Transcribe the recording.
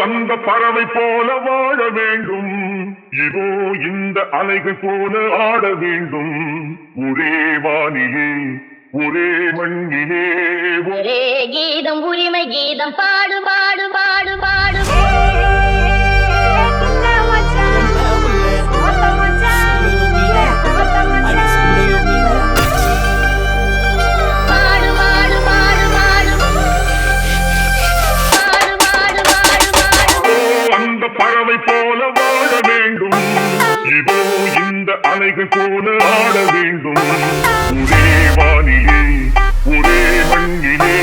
அந்த பறவை போல வாழ வேண்டும். இதோ இந்த அலைகள் போல ஆட வேண்டும். ஒரே வானிலே ஒரே மண்ணிலே ஒரே கீதம் உரிமை கீதம் பாடு பாடு பாடு பாடு பறவை போல வாழ வேண்டும். இதோ இந்த அலைகள் போல ஆட வேண்டும். ஒரே வானிலே ஒரே மண்ணிலே